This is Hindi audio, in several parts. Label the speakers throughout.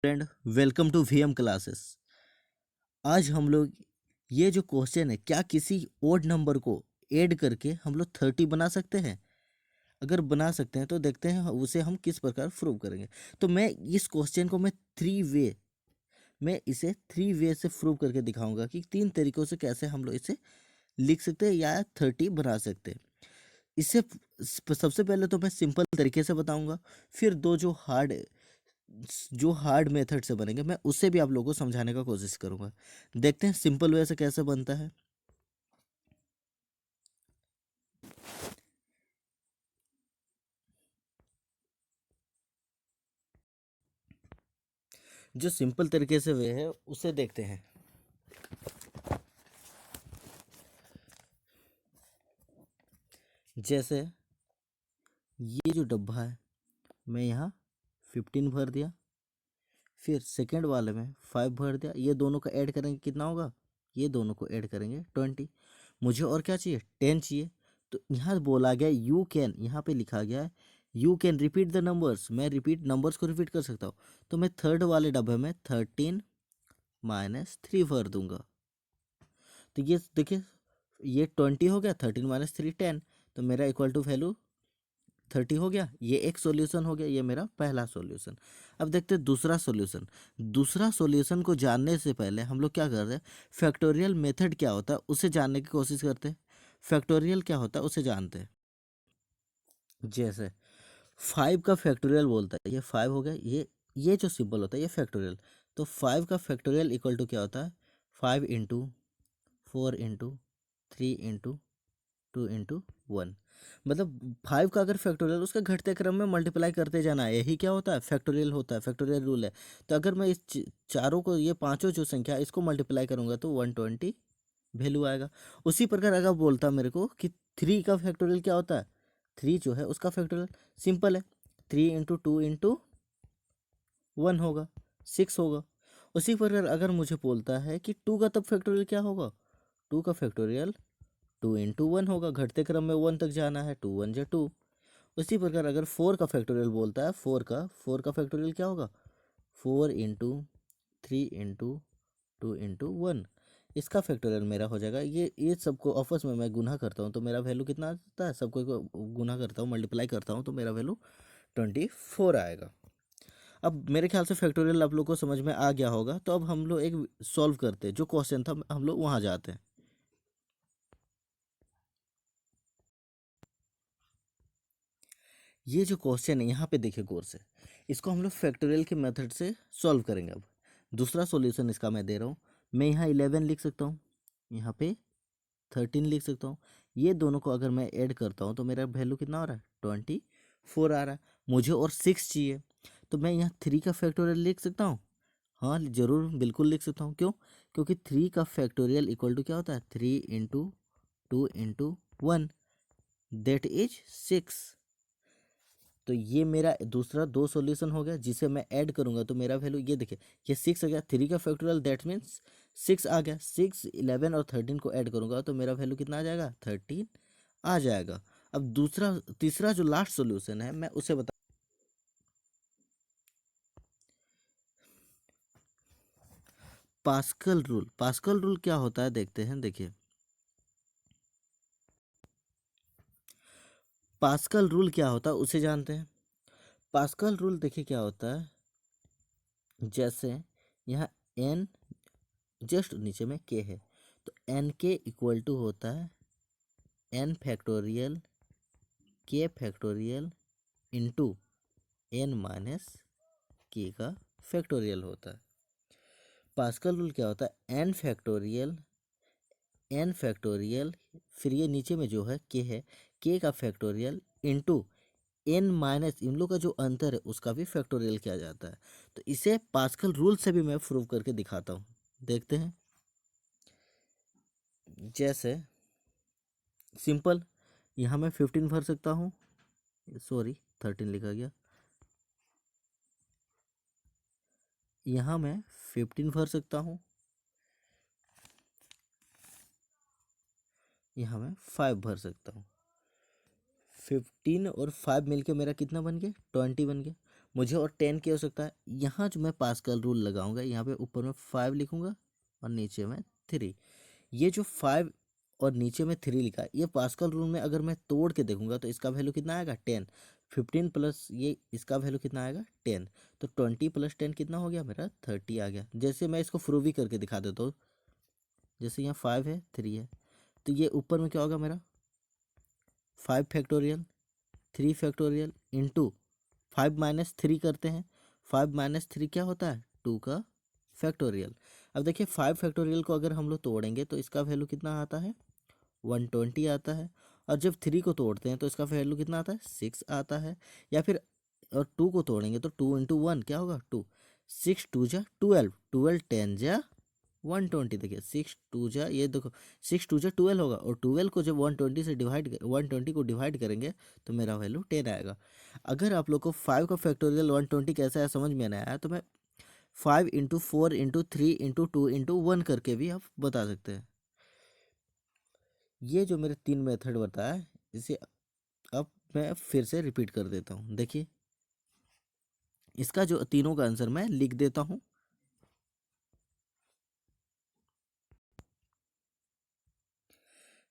Speaker 1: Friend, welcome to VM classes. आज हम लोग ये जो क्वेश्चन है, क्या किसी ओड नंबर को ऐड करके हम लोग 30 बना सकते हैं? अगर बना सकते हैं तो देखते हैं उसे हम किस प्रकार प्रूव करेंगे। तो मैं इस क्वेश्चन को मैं इसे थ्री वे से प्रूव करके दिखाऊंगा कि 3 तरीकों से कैसे हम लोग इसे लिख सकते हैं या 30 बना सकते हैं। इससे सबसे पहले तो मैं सिंपल तरीके से बताऊंगा, फिर दो जो हार्ड मेथड से बनेंगे मैं उससे भी आप लोगों को समझाने का कोशिश करूंगा। देखते हैं सिंपल वे से कैसे बनता है। जो सिंपल तरीके से वे है उसे देखते हैं। जैसे ये जो डब्बा है, मैं यहाँ 15 भर दिया, फिर सेकेंड वाले में 5 भर दिया। ये दोनों का ऐड करेंगे कितना होगा? ये दोनों को ऐड करेंगे 20। मुझे और क्या चाहिए? 10 चाहिए। तो यहाँ बोला गया यू कैन, यहाँ पे लिखा गया है you can repeat the numbers. मैं रिपीट नंबर्स को रिपीट कर सकता हूँ। तो मैं थर्ड वाले डब्बे में 13 -3 भर दूंगा। तो ये देखिए, ये 20 हो गया, 13 -3 10। तो मेरा इक्वल टू वैल्यू 30 हो गया। ये एक सॉल्यूशन हो गया, ये मेरा पहला सॉल्यूशन। अब देखते हैं दूसरा सॉल्यूशन। दूसरा सॉल्यूशन को जानने से पहले हम लोग क्या कर रहे हैं, फैक्टोरियल मेथड क्या होता है उसे जानने की कोशिश करते हैं। फैक्टोरियल क्या होता है उसे जानते हैं। जैसे 5 का फैक्टोरियल बोलता है, ये 5 हो गया, ये जो सिंबल होता है ये फैक्टोरियल। तो 5 का फैक्टोरियल इक्वल टू क्या होता है? 5 इंटू 4 इंटू 3 इंटू 2 इंटू 1। मतलब 5 का अगर फैक्टोरियल उसका घटते क्रम में मल्टीप्लाई करते जाना है, यही क्या होता है? फैक्टोरियल होता है, फैक्टोरियल रूल है। तो अगर मैं इस चारों को, ये पांचों जो संख्या है, इसको मल्टीप्लाई करूंगा तो 120 वैल्यू आएगा। उसी प्रकार अगर बोलता मेरे को कि 3 का फैक्टोरियल क्या होता है, 3 जो है उसका फैक्टोरियल सिंपल है, 3 इंटू 2 इंटू 1 होगा, 6 होगा। उसी प्रकार अगर मुझे बोलता है कि 2 का तब फैक्टोरियल क्या होगा, 2 का फैक्टोरियल 2 इंटू 1 होगा, घटते क्रम में 1 तक जाना है, 2 1 जा 2। उसी प्रकार अगर 4 का फैक्टोरियल बोलता है, 4 का फैक्टोरियल क्या होगा, 4 इंटू 3 इंटू 2 इंटू 1। इसका फैक्टोरियल मेरा हो जाएगा, ये सबको आपस में मैं गुना करता हूँ तो मेरा वैल्यू कितना आता है? सबको को गुना करता हूँ, मल्टीप्लाई करता हूँ तो मेरा वैल्यू 24 आएगा। अब मेरे ख्याल से फैक्टोरियल आप लोग को समझ में आ गया होगा। तो अब हम लोग एक सॉल्व करते हैं, जो क्वेश्चन था हम लोग वहाँ जाते हैं। ये जो क्वेश्चन है यहाँ पे देखिए गौर से, इसको हम लोग फैक्टोरियल के मेथड से सॉल्व करेंगे। अब दूसरा सॉल्यूशन इसका मैं दे रहा हूँ। मैं यहाँ 11 लिख सकता हूँ, यहाँ पे 13 लिख सकता हूँ। ये दोनों को अगर मैं ऐड करता हूँ तो मेरा वैल्यू कितना आ रहा है? 24 आ रहा है। मुझे और 6 चाहिए, तो मैं यहाँ 3 का फैक्टोरियल लिख सकता हूँ। हाँ जरूर, बिल्कुल लिख सकता हूँ। क्यों? क्योंकि 3 का फैक्टोरियल इक्वल टू क्या होता है? 3 इंटू 2 इंटू 1, दैट इज 6। तो ये मेरा दूसरा दो सॉल्यूशन हो गया, जिसे मैं ऐड करूंगा तो मेरा वैल्यू ये देखिए, ये 6 आ गया। 3 का फैक्टोरियल दैट मीन्स 6 आ गया। 6 11 और 13 को ऐड करूंगा तो मेरा वैल्यू कितना आ जाएगा? 13 आ जाएगा। अब तीसरा जो लास्ट सॉल्यूशन है मैं उसे बता। पास्कल रूल क्या होता है देखते हैं। देखिए पास्कल रूल क्या होता है उसे जानते हैं। पास्कल रूल देखिए क्या होता है, जैसे यहाँ n जस्ट नीचे में k है, तो n के इक्वल टू होता है n factorial k factorial into n minus k का फैक्टोरियल होता है। पास्कल रूल क्या होता है? n फैक्टोरियल फिर ये नीचे में जो है k है, k का फैक्टोरियल इंटू n माइनस इन लोग का जो अंतर है उसका भी फैक्टोरियल किया जाता है। तो इसे पास्कल रूल से भी मैं प्रूव करके दिखाता हूँ, देखते हैं। जैसे सिंपल, यहाँ मैं 15 भर सकता हूँ, सॉरी 13 लिखा गया। यहाँ मैं 15 भर सकता हूँ, यहाँ मैं 5 भर सकता हूँ। 15 और 5 मिलके मेरा कितना बन गया? 20 बन गया। मुझे और 10 की आवश्यकता है। यहाँ जो मैं पास्कल रूल लगाऊंगा, यहाँ पे ऊपर में 5 लिखूंगा और नीचे में 3। ये जो 5 और नीचे में 3 लिखा है, ये पास्कल रूल में अगर मैं तोड़ के देखूंगा तो इसका वैल्यू कितना आएगा 10। 15 प्लस ये इसका वैल्यू कितना आएगा 10। तो 20 प्लस 10 कितना हो गया मेरा 30 आ गया। जैसे मैं इसको प्रूव भी करके दिखा देता हूँ। जैसे यहाँ 5 है 3 है, तो ये ऊपर में क्या होगा मेरा 5 फैक्टोरियल 3 फैक्टोरियल इंटू 5 माइनस 3 करते हैं। 5 माइनस 3 क्या होता है 2 का फैक्टोरियल। अब देखिए 5 फैक्टोरियल को अगर हम लोग तोड़ेंगे तो इसका वैल्यू कितना आता है 120 आता है। और जब 3 को तोड़ते हैं तो इसका वैल्यू कितना आता है 6 आता है। या फिर और 2 को तोड़ेंगे तो 2 इंटू 1 क्या होगा 2। 6 2 जा 12, 12 10 जा 120। देखिए 6 2 जा ये देखो 6 2 जा 12 होगा, और 12 को जब 120 से डिवाइड 120 को डिवाइड करेंगे तो मेरा वैल्यू 10 आएगा। अगर आप लोग को 5 का फैक्टोरियल 120 कैसा है समझ में नहीं आया तो मैं 5 इंटू 4 इंटू 3 इंटू 2 इंटू 1 करके भी आप बता सकते हैं। ये जो मेरे 3 मेथड बताया, इसे अब मैं फिर से रिपीट कर देता हूँ। देखिए इसका जो तीनों का आंसर मैं लिख देता हूँ।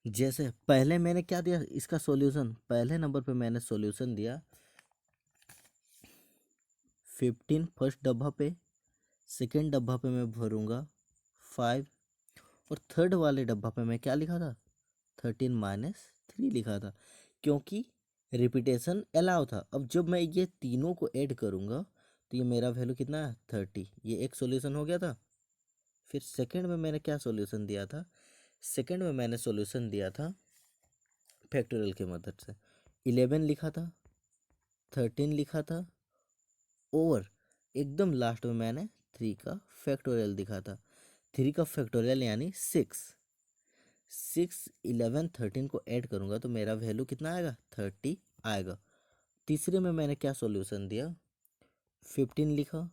Speaker 1: जैसे पहले मैंने क्या दिया इसका सॉल्यूशन, पहले नंबर पे मैंने सॉल्यूशन दिया 15 फर्स्ट डब्बा पे, सेकेंड डब्बा पे मैं भरूंगा 5, और थर्ड वाले डब्बा पे मैं क्या लिखा था 13 माइनस 3 लिखा था, क्योंकि रिपीटेशन अलाउ था। अब जब मैं ये तीनों को ऐड करूंगा तो ये मेरा वैल्यू कितना है 30। ये एक सॉल्यूशन हो गया था। फिर सेकंड में मैंने क्या सॉल्यूशन दिया था, सेकंड में मैंने सॉल्यूशन दिया था फैक्टोरियल की मदद से। 11 लिखा था, 13 लिखा था, और एकदम लास्ट में मैंने 3 का फैक्टोरियल दिखा था। 3 का फैक्टोरियल यानी 6। 6 11 13 को ऐड करूंगा तो मेरा वैल्यू कितना आएगा 30 आएगा। तीसरे में मैंने क्या सॉल्यूशन दिया 15 लिखा,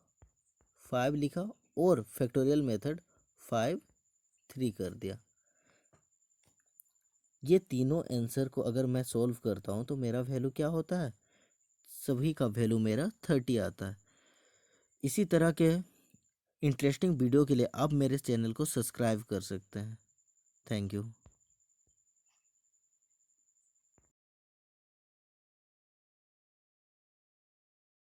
Speaker 1: 5 लिखा, और फैक्टोरियल मेथड 5 3 कर दिया। ये तीनों आंसर को अगर मैं सॉल्व करता हूँ तो मेरा वैल्यू क्या होता है, सभी का वैल्यू मेरा 30 आता है। इसी तरह के इंटरेस्टिंग वीडियो के लिए आप मेरे चैनल को सब्सक्राइब कर सकते हैं। Thank you.